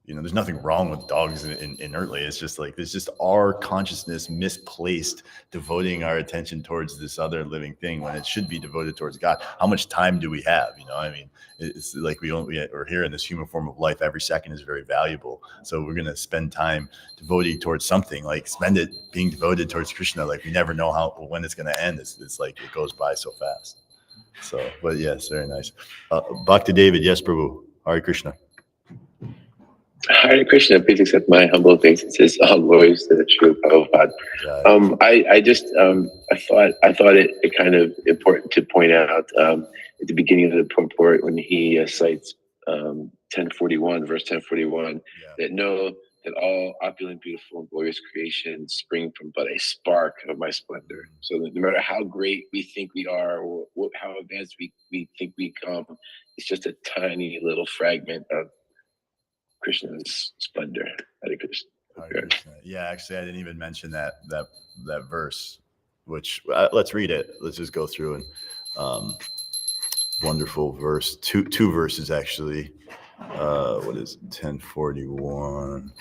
B: There's nothing wrong with dogs inertly. It's just like, there's just our consciousness misplaced, devoting our attention towards this other living thing when it should be devoted towards God. How much time do we have? I mean, it's like we're here in this human form of life. Every second is very valuable. So we're going to spend time devoting towards something, like spend it being devoted towards Krishna. Like we never know when it's going to end. It's like, it goes by so fast. So, but yes, very nice. Bhakti David. Yes, Prabhu. Hare Krishna.
F: Hare Krishna, please accept my humble thanks. It says all glories to the true Prabhupada. I thought it kind of important to point out at the beginning of the purport when he cites 1041, verse 1041, that know that all opulent, beautiful, and glorious creations spring from but a spark of my splendor. So that no matter how great we think we are, or how advanced we think we come, it's just a tiny little fragment of Krishna's splendor. Hare Krishna.
B: Hare Krishna. Yeah, actually, I didn't even mention that verse, which let's read it. Let's just go through and wonderful verse. Two verses actually. What is 1041?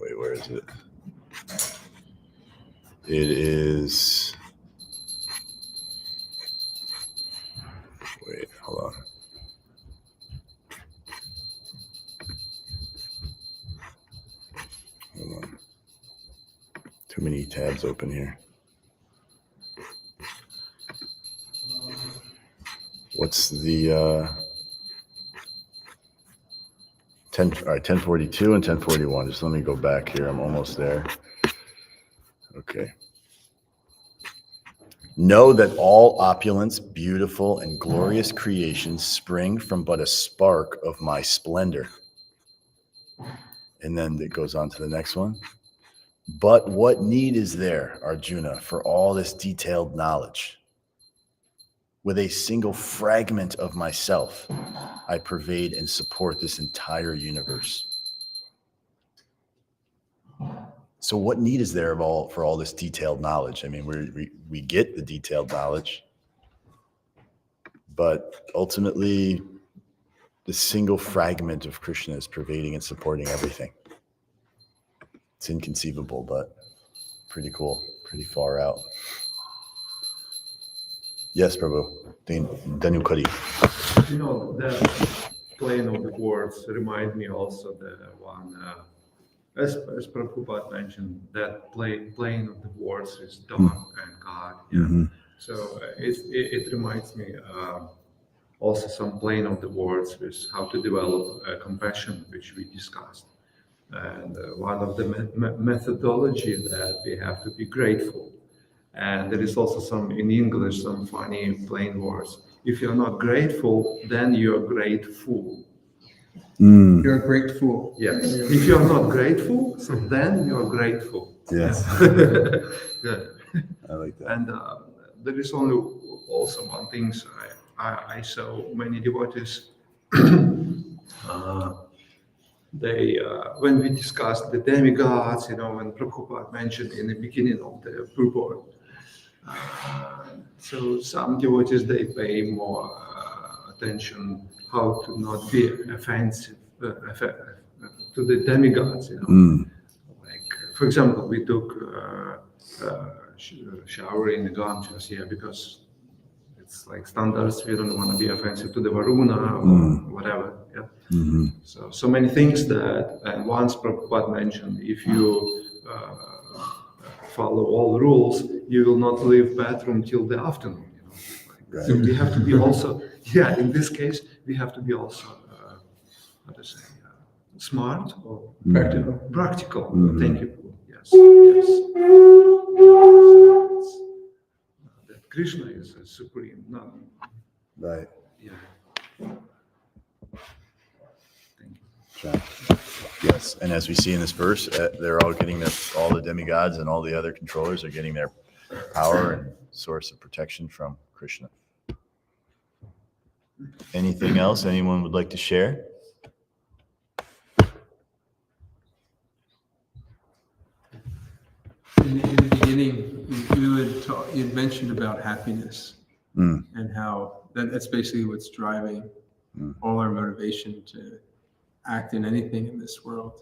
B: Wait, where is it? It is. Wait, hold on. Hold on. Too many tabs open here. What's the 1042 and 1041. Just let me go back here. I'm almost there. Okay. Know that all opulence, beautiful, and glorious creations spring from but a spark of my splendor. And then it goes on to the next one. But what need is there, Arjuna, for all this detailed knowledge? With a single fragment of myself, I pervade and support this entire universe. So what need is there for all this detailed knowledge? I mean, we get the detailed knowledge, but ultimately, the single fragment of Krishna is pervading and supporting everything. It's inconceivable, but pretty cool, pretty far out. Yes, Prabhu. Daniel Kari.
G: That plane of the words remind me also the one, as Prabhupada mentioned, that plane of the words is Dharma and God. Yeah. Mm-hmm. So it reminds me also some plane of the words with how to develop compassion, which we discussed. And one of the methodology that we have to be grateful. And there is also some, in English, some funny plain words. If you're not grateful, then you're grateful.
A: You're a great fool.
G: Yes. If you're not grateful, so then you're grateful.
B: Yes.
G: Good.
B: I like that.
G: And there is also one thing. I saw many devotees. They when we discussed the demigods, when Prabhupada mentioned in the beginning of the purport. So some devotees, they pay more attention how to not be offensive to the demigods. Like, for example, we took shower in the Ganges here because it's like standards. We don't want to be offensive to the Varuna or whatever. Yeah. Mm-hmm. So many things that, and once Prabhupada mentioned, if you follow all rules, you will not leave bathroom till the afternoon.
B: Right.
G: So we have to be also, yeah, in this case, we have to be also, how to say, smart or
A: Practical.
G: practical. Thank you. Yes. That Krishna is a supreme. No.
B: Right.
G: Yeah. Thank you.
B: Right. Yes, and as we see in this verse, they're all getting all the demigods and all the other controllers are getting their power and source of protection from Krishna. Anything else anyone would like to share?
A: In the beginning, you'd mentioned about happiness and how that's basically what's driving all our motivation to act in anything in this world.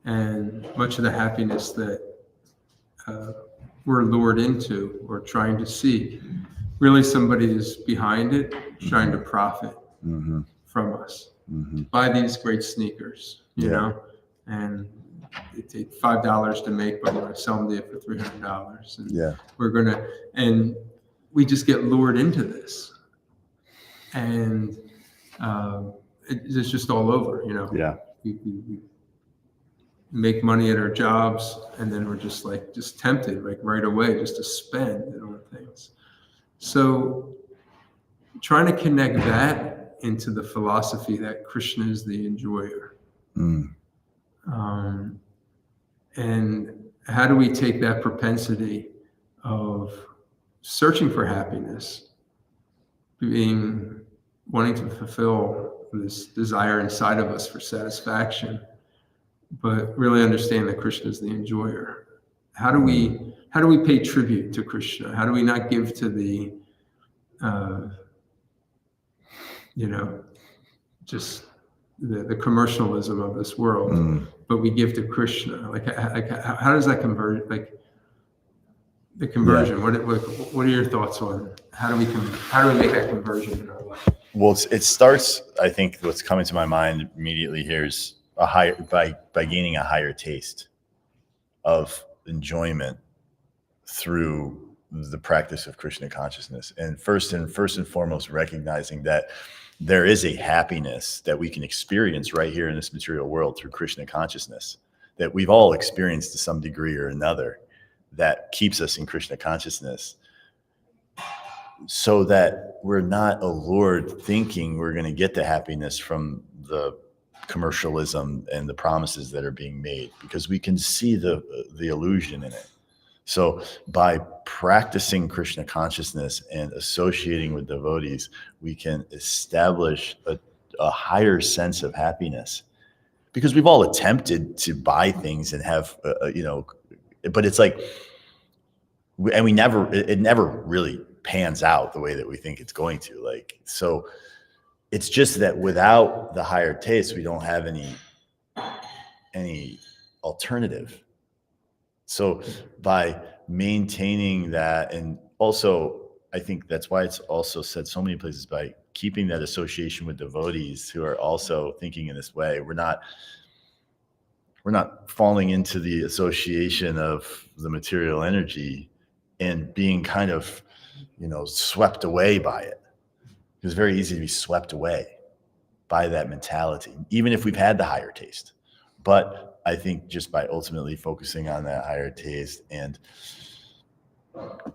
A: And much of the happiness that we're lured into or trying to seek, really somebody is behind it, trying to profit from us. Buy these great sneakers, you know, and they take $5 to make, but we're going to sell them to you for $300. And and we just get lured into this. And it's just all over, you know.
B: Yeah.
A: We make money at our jobs, and then we're just tempted, like right away, just to spend on things. So trying to connect that into the philosophy that Krishna is the enjoyer. And how do we take that propensity of searching for happiness, wanting to fulfill this desire inside of us for satisfaction, but really understand that Krishna is the enjoyer? How do we pay tribute to Krishna? How do we not give to the just the commercialism of this world, but we give to Krishna? Like how does that convert? Like the conversion. What are your thoughts on how do we make that conversion in our life?
B: Well, it starts. I think what's coming to my mind immediately here is by gaining a higher taste of enjoyment through the practice of Krishna consciousness, and first and foremost recognizing that there is a happiness that we can experience right here in this material world through Krishna consciousness that we've all experienced to some degree or another, that keeps us in Krishna consciousness, so that we're not allured thinking we're going to get the happiness from the commercialism and the promises that are being made, because we can see the illusion in it. So by practicing Krishna consciousness and associating with devotees, we can establish a higher sense of happiness, because we've all attempted to buy things and have, but it's like, it never really pans out the way that we think it's going to. Like, so it's just that without the higher taste, we don't have any alternative. So by maintaining that, and also I think that's why it's also said so many places, by keeping that association with devotees who are also thinking in this way, we're not falling into the association of the material energy and being kind of, swept away by it. It's very easy to be swept away by that mentality, even if we've had the higher taste. But I think just by ultimately focusing on that higher taste and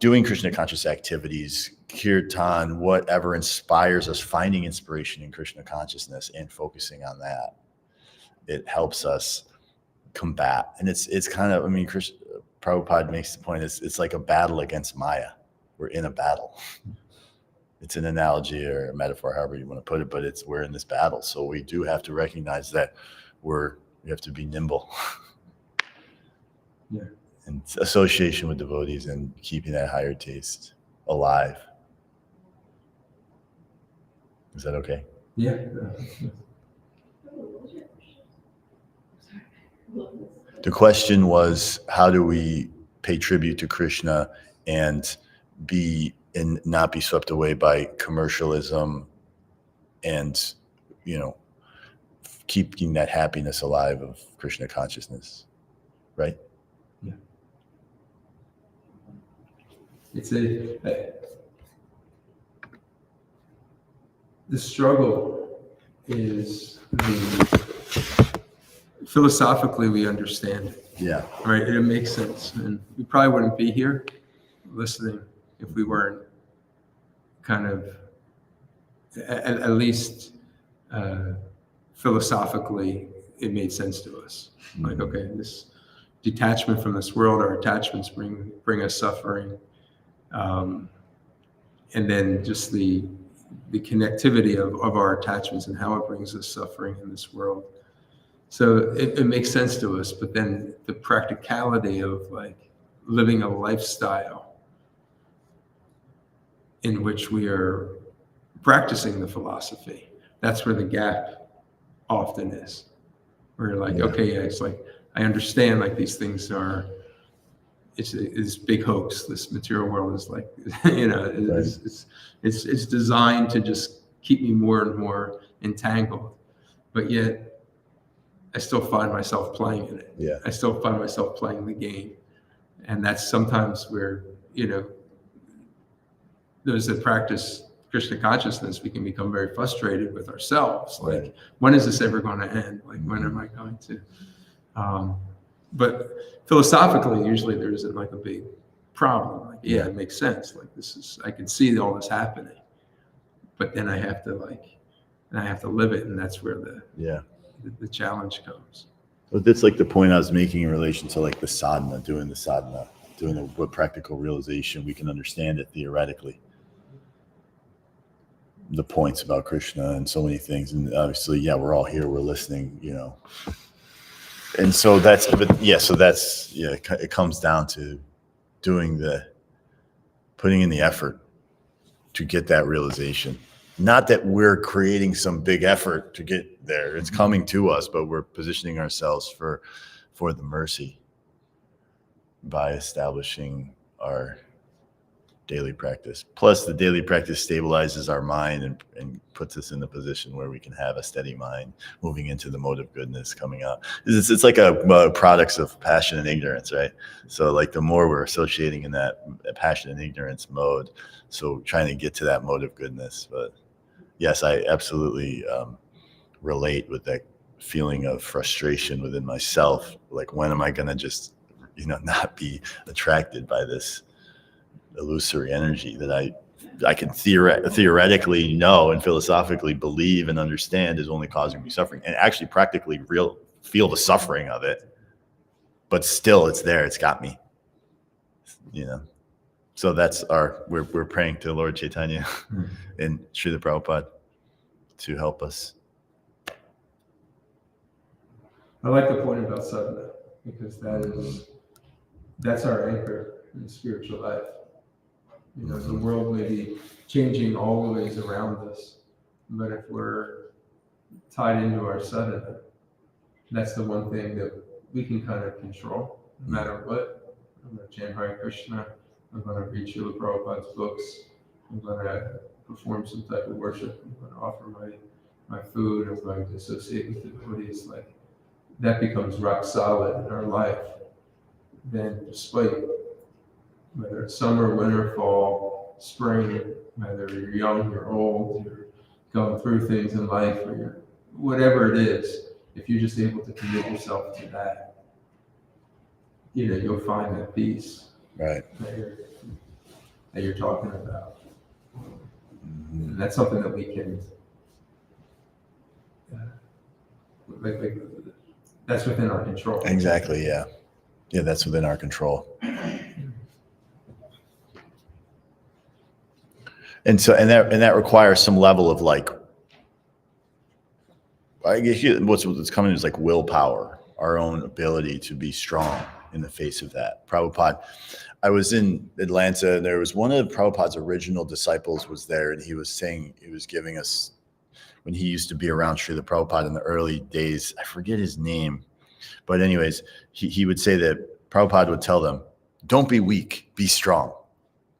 B: doing Krishna conscious activities, kirtan, whatever inspires us, finding inspiration in Krishna consciousness and focusing on that, it helps us combat. And it's kind of, Prabhupada makes the point, it's like a battle against Maya. We're in a battle. It's an analogy or a metaphor, however you want to put it, but we're in this battle. So we do have to recognize that we have to be nimble.
A: Yeah.
B: And association with devotees and keeping that higher taste alive. Is that okay?
A: Yeah.
B: The question was, how do we pay tribute to Krishna and not be swept away by commercialism and, keeping that happiness alive of Krishna consciousness, right?
A: Yeah. It's the struggle is philosophically we understand it,
B: Yeah.
A: right? It makes sense, and we probably wouldn't be here listening if we weren't kind of at least philosophically it made sense to us. Like, okay, this detachment from this world, our attachments bring us suffering, and then just the connectivity of our attachments and how it brings us suffering in this world. So it makes sense to us, but then the practicality of like living a lifestyle in which we are practicing the philosophy, that's where the gap often is. Where you're like, okay, yeah, it's like, I understand like these things are, it's this big hoax. This material world is like, it's designed to just keep me more and more entangled, but yet I still find myself playing in it.
B: Yeah.
A: I still find myself playing the game. And that's sometimes where, those that practice Krishna consciousness, we can become very frustrated with ourselves. Like, when is this ever going to end? Like, when am I going to? But philosophically, usually there isn't like a big problem. Like, yeah, it makes sense. Like, I can see all this happening. But then I have to live it. And that's where the challenge comes.
B: But that's like the point I was making in relation to like the sadhana, doing the practical realization. We can understand it theoretically. The points about Krishna and so many things. And obviously, we're all here, we're listening, And so it comes down to putting in the effort to get that realization. Not that we're creating some big effort to get there. It's coming to us, but we're positioning ourselves for the mercy by establishing our daily practice. Plus, the daily practice stabilizes our mind and puts us in the position where we can have a steady mind moving into the mode of goodness coming out. It's like a products of passion and ignorance, right? So like the more we're associating in that passion and ignorance mode, so trying to get to that mode of goodness. But yes, I absolutely relate with that feeling of frustration within myself. Like, when am I going to just, not be attracted by this illusory energy that I can theoretically know and philosophically believe and understand is only causing me suffering, and actually practically feel the suffering of it, but still it's there. It's got me, So that's we're praying to Lord Chaitanya and Srila Prabhupada to help us.
A: I like the point about sadhana, because that's our anchor in spiritual life. The world may be changing always around us, but if we're tied into our sadhana, that's the one thing that we can kind of control, no matter what. I'm going to chant Hare Krishna. I'm going to read Srila Prabhupada's books. I'm going to perform some type of worship. I'm going to offer my food. I'm going to associate with the devotees. Like, that becomes rock solid in our life. Then, despite whether it's summer, winter, fall, spring, whether you're young or old, you're going through things in life, or whatever it is, if you're just able to commit yourself to that, you'll find that peace,
B: right,
A: that you're talking about. And that's something that we can, that's within our control.
B: Exactly. Yeah, that's within our control. And so, and that requires some level of like, I guess what's coming is like willpower, our own ability to be strong in the face of that. Prabhupada, I was in Atlanta, and there was one of Prabhupada's original disciples was there, and he was giving us, when he used to be around Srila Prabhupada in the early days, I forget his name, but anyways, he would say that Prabhupada would tell them, don't be weak, be strong.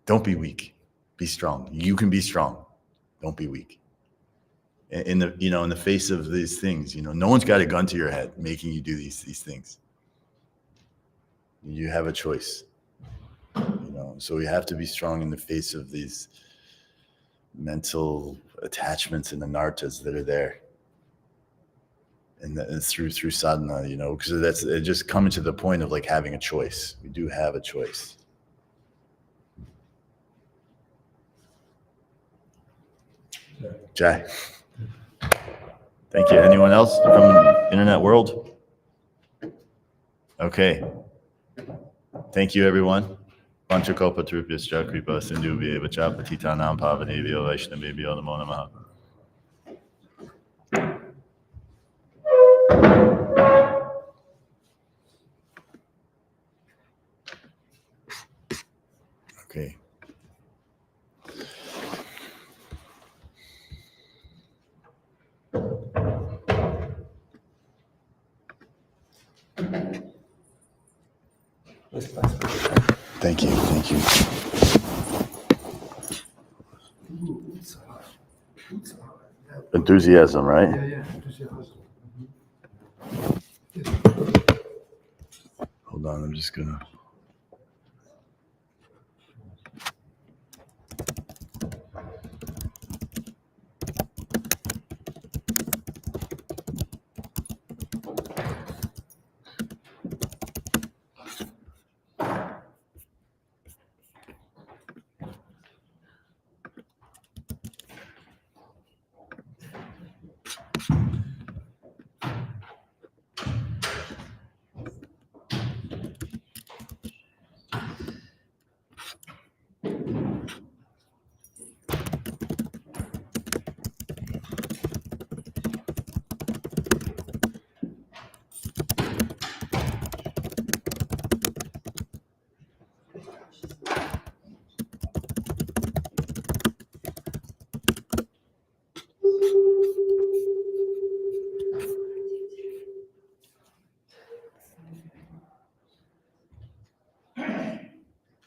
B: Don't be weak. Be strong. You can be strong. Don't be weak. In the face of these things, no one's got a gun to your head making you do these things. You have a choice. So we have to be strong in the face of these mental attachments and anartas that are there. And through sadhana, you know, because that's it, just coming to the point of like having a choice. We do have a choice. Jai. Thank you. Anyone else from the internet world? Okay. Thank you, everyone. Panchakopa Trupyascha Kripa Sindhu Vacha Patitanam Pavanebhyo Vaishnavebhyo Namo Namaha. Okay. Thank you. Thank you. Enthusiasm, right?
G: Yeah, enthusiasm.
B: Hold on, I'm just gonna.